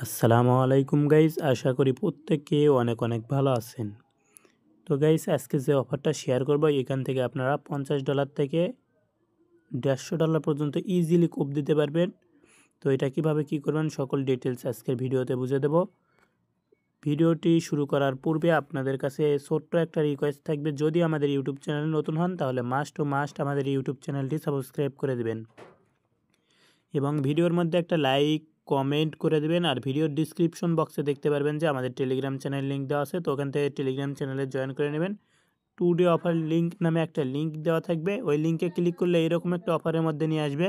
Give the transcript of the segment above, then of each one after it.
আসসালামু আলাইকুম গাইজ, আশা করি প্রত্যেকে অনেক অনেক ভালো আছেন। তো গাইজ, আজকে যে অফারটা শেয়ার করব এখান থেকে আপনারা $50 থেকে $150 পর্যন্ত ইজিলি কোপ দিতে পারবেন। তো এটা কিভাবে কি করবেন সকল ডিটেলস আজকের ভিডিওতে বুঝিয়ে দেব। ভিডিওটি শুরু করার পূর্বে আপনাদের কাছে ছোট্ট একটা রিকোয়েস্ট থাকবে, যদি আমাদের ইউটিউব চ্যানেলে নতুন হন তাহলে মাস্ট আমাদের ইউটিউব চ্যানেলটি সাবস্ক্রাইব করে দেবেন এবং ভিডিওর মধ্যে একটা লাইক কমেন্ট করে দেবেন। আর ভিডিওর ডিসক্রিপশন বক্সে দেখতে পারবেন যে আমাদের টেলিগ্রাম চ্যানেল লিঙ্ক দেওয়া আছে, তো ওখান থেকে টেলিগ্রাম চ্যানেলে জয়েন করে নেবেন। টুডে অফার লিঙ্ক নামে একটা লিঙ্ক দেওয়া থাকবে, ওই লিঙ্কে ক্লিক করলে এরকম একটা অফারের মধ্যে নিয়ে আসবে।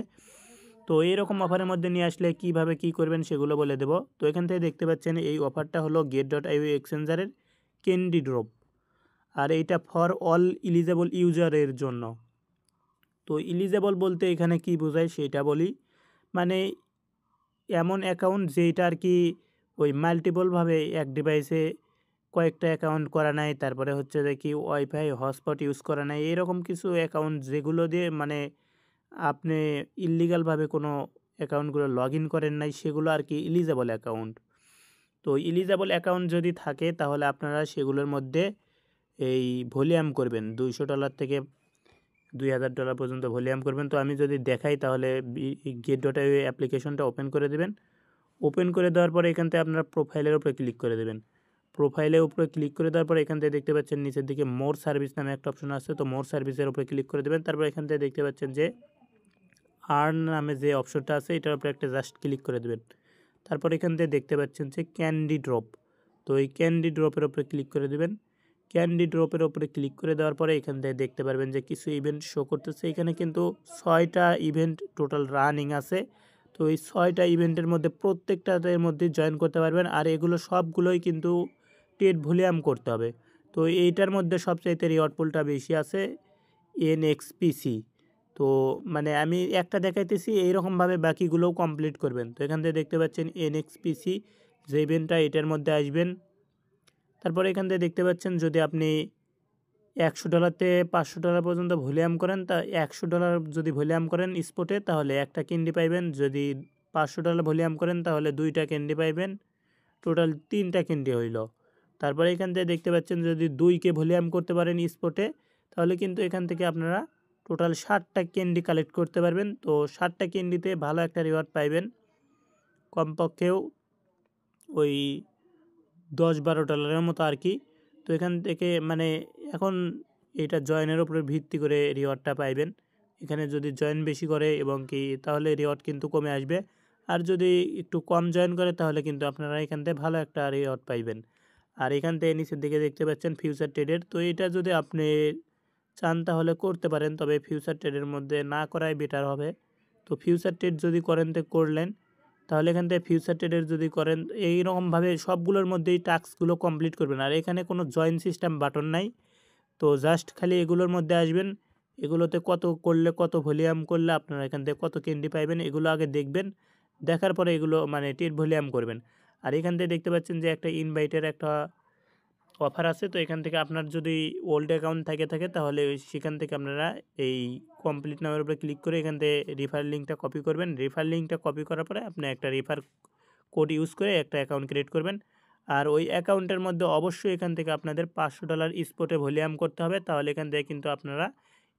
তো এইরকম অফারের মধ্যে নিয়ে আসলে কিভাবে কি করবেন সেগুলো বলে দেব। তো এখান থেকে দেখতে পাচ্ছেন এই অফারটা হলো get.io এক্সচেঞ্জারের ক্যান্ডি ড্রপ, আর এইটা ফর অল ইলিজেবল ইউজারের জন্য। তো ইলিজেবল বলতে এখানে কি বোঝায় সেটা বলি, মানে এমন অ্যাকাউন্ট যেটা আর কি ওই মাল্টিপলভাবে এক ডিভাইসে কয়েকটা অ্যাকাউন্ট করা নাই, তারপরে হচ্ছে যে কি ওয়াইফাই হটস্পট ইউজ করা নাই, এরকম কিছু অ্যাকাউন্ট যেগুলো দিয়ে মানে আপনি ইললিগালভাবে কোনো অ্যাকাউন্টগুলো লগ ইন করেন নাই, সেগুলো আর কি ইলিজেবল অ্যাকাউন্ট। তো ইলিজেবল অ্যাকাউন্ট যদি থাকে তাহলে আপনারা সেগুলোর মধ্যে এই ভলিউম করবেন $200 থেকে $2000 পর্যন্ত ভলিউম করবেন। তো আমি যদি দেখাই তাহলে get.io অ্যাপ্লিকেশনটা ওপেন করে দেবেন। ওপেন করে দেওয়ার পরে এখান থেকে আপনারা প্রোফাইলের উপরে ক্লিক করে দেবেন। প্রোফাইলের উপরে ক্লিক করে দেওয়ার পরে এখান থেকে দেখতে পাচ্ছেন নিচের দিকে মোর সার্ভিস নামে একটা অপশন আছে, তো মোর সার্ভিসের উপরে ক্লিক করে দেবেন। তারপর এখান থেকে দেখতে পাচ্ছেন যে আর্ন নামে যে অপশনটা আছে এটার উপরে একটা জাস্ট ক্লিক করে দেবেন। তারপর এখান থেকে দেখতে পাচ্ছেন যে ক্যান্ডি ড্রপ, তো এই ক্যান্ডি ড্রপের উপরে ক্লিক করে দেবেন। ক্যান্ডি ড্রপের উপরে ক্লিক করে দেওয়ার পরে এখান থেকে দেখতে পারবেন যে কিছু ইভেন্ট শো করতেছে। এখানে কিন্তু 6টা ইভেন্ট টোটাল রানিং আছে। তো এই 6টা ইভেন্টের মধ্যে প্রত্যেকটার মধ্যে জয়েন করতে পারবেন, আর এগুলো সবগুলোই কিন্তু টেট ভলিউম করতে হবে। তো এইটার মধ্যে সবচাইতে রিওয়ার্ড পুলটা বেশি আছে এনএক্সপিসি। তো মানে আমি একটা দেখাইতেছি, এইরকমভাবে বাকিগুলোও কমপ্লিট করবেন। তো এখান থেকে দেখতে পাচ্ছেন এনএক্সপিসি যে ইভেন্টটা, এটার মধ্যে আসবেন। তারপরে এখান থেকে দেখতে পাচ্ছেন যদি আপনি $100 থেকে $500 পর্যন্ত ভলিউম করেন, তা $100 যদি ভলিউম করেন স্পটে তাহলে একটা ক্যান্ডি পাইবেন, যদি $500 ভলিউম করেন তাহলে 2টা ক্যান্ডি পাইবেন, টোটাল 3টা ক্যান্ডি হইল। তারপরে এখান থেকে দেখতে পাচ্ছেন যদি 2কে ভলিউম করতে পারেন স্পটে তাহলে কিন্তু এখান থেকে আপনারা টোটাল 60টা ক্যান্ডি কালেক্ট করতে পারবেন। তো 60টা ক্যান্ডিতে ভালো একটা রিওয়ার্ড পাইবেন, কমপক্ষেও ওই $10-12 মতো আর কি। তো এখান থেকে মানে এখন এটা জয়েনের উপরে ভিত্তি করে রিওয়ার্ডটা পাইবেন। এখানে যদি জয়েন বেশি করে এবং কি তাহলে রিওয়ার্ড কিন্তু কমে আসবে, আর যদি একটু কম জয়েন করে তাহলে কিন্তু আপনারা এখান থেকে ভালো একটা রিওয়ার্ড পাইবেন। আর এখান থেকে নিচের দিকে দেখতে পাচ্ছেন ফিউচার ট্রেডের, তো এটা যদি আপনি চান তাহলে করতে পারেন, তবে ফিউচার ট্রেডের মধ্যে না করাই বেটার হবে। তো ফিউচার ট্রেড যদি করেন তো করলেন, তাহলে এখান থেকে ফিউচার ট্রেডের যদি করেন এইরকমভাবে সবগুলোর মধ্যেই টাস্কগুলো কমপ্লিট করবেন। আর এখানে কোনো জয়েন সিস্টেম বাটন নাই, তো জাস্ট খালি এগুলোর মধ্যে আসবেন, এগুলোতে কত করলে কত ভলিউম করলে আপনারা এখান থেকে কত ক্যান্ডি পাইবেন এগুলো আগে দেখবেন, দেখার পরে এগুলো মানে টেট ভলিউম করবেন। আর এখান থেকে দেখতে পাচ্ছেন যে একটা ইনভাইটের একটা অফার আছে। তো এখান থেকে আপনার যদি ওল্ড অ্যাকাউন্ট থাকে তাহলে সেখান থেকে আপনারা এই কমপ্লিট নামের উপরে ক্লিক করে এখান থেকে রেফার লিঙ্কটা কপি করবেন। রেফার লিঙ্কটা কপি করার পরে আপনি একটা রেফার কোড ইউজ করে একটা অ্যাকাউন্ট ক্রিয়েট করবেন। আর ওই অ্যাকাউন্টের মধ্যে অবশ্যই এখান থেকে আপনাদের $500 স্পটে ভলিউম করতে হবে, তাহলে এখান থেকে কিন্তু আপনারা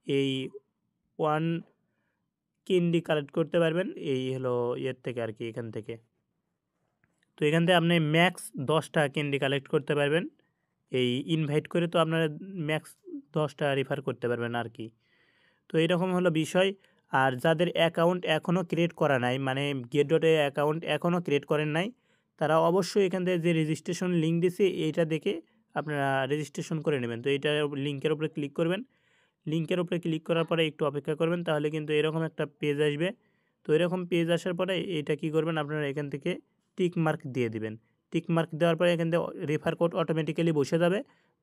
এই 1 ক্যান্ডি কালেক্ট করতে পারবেন এই হলো ইয়ের থেকে আর কি এখান থেকে। তো এখান থেকে আপনি ম্যাক্স 10টা ক্যান্ডি কালেক্ট করতে পারবেন এই ইনভাইট করে, তো আপনারা ম্যাক্স 10টা রেফার করতে পারবেন আর কি। তো এরকম হলো বিষয়। আর যাদের অ্যাকাউন্ট এখনও ক্রিয়েট করা নাই, মানে get.io অ্যাকাউন্ট এখনও ক্রিয়েট করেন নাই, তারা অবশ্যই এখান থেকে যে রেজিস্ট্রেশন লিঙ্ক দিছে এইটা দেখে আপনারা রেজিস্ট্রেশন করে নেবেন। তো এইটা লিঙ্কের উপরে ক্লিক করবেন। লিঙ্কের উপরে ক্লিক করার পরে একটু অপেক্ষা করবেন, তাহলে কিন্তু এরকম একটা পেজ আসবে। তো এরকম পেজ আসার পরে এটা কি করবেন, আপনারা এখান থেকে টিক মার্ক দিয়ে দিবেন। টিক মার্ক দেওয়ার পরে এখান থেকে রেফার কোড অটোমেটিক্যালি বসে যাবে।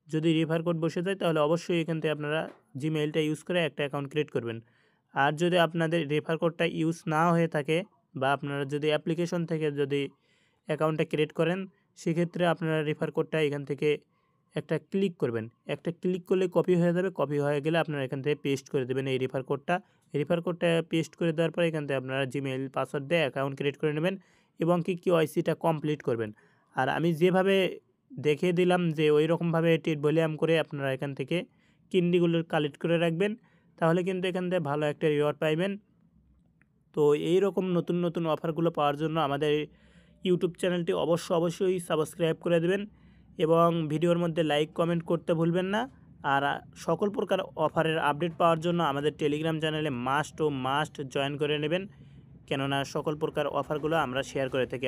যদি রেফার কোড বসে যায় তাহলে অবশ্যই এখান থেকে আপনারা জিমেইলটা ইউজ করে একটা অ্যাকাউন্ট ক্রিয়েট করবেন। আর যদি আপনাদের রেফার কোডটা ইউজ না হয়ে থাকে বা আপনারা যদি অ্যাপ্লিকেশন থেকে যদি অ্যাকাউন্টটা ক্রিয়েট করেন, সেক্ষেত্রে আপনারা রেফার কোডটা এখান থেকে একটা ক্লিক করবেন। একটা ক্লিক করলে কপি হয়ে যাবে, কপি হয়ে গেলে আপনারা এখান থেকে পেস্ট করে দেবেন এই রেফার কোডটা। রেফার কোডটা পেস্ট করে দেওয়ার পরে এখান থেকে আপনারা জিমেইল পাসওয়ার্ড দিয়ে অ্যাকাউন্ট ক্রিয়েট করে নেবেন এবং কি KYCটা কমপ্লিট করবেন। আর আমি যেভাবে দেখিয়ে দিলাম যে ওই রকমভাবে টিট ভলিউম করে আপনারা এখান থেকে কিন্ডিগুলো কালেক্ট করে রাখবেন, তাহলে কিন্তু এখান থেকে ভালো একটা রিওয়ার্ড পাইবেন। তো এই রকম নতুন নতুন অফারগুলো পাওয়ার জন্য আমাদের ইউটিউব চ্যানেলটি অবশ্যই সাবস্ক্রাইব করে দেবেন এবং ভিডিওর মধ্যে লাইক কমেন্ট করতে ভুলবেন না। আর সকল প্রকার অফারের আপডেট পাওয়ার জন্য আমাদের টেলিগ্রাম চ্যানেলে মাস্ট জয়েন করে নেবেন, কেননা সকল প্রকার অফারগুলো আমরা শেয়ার করে থাকি।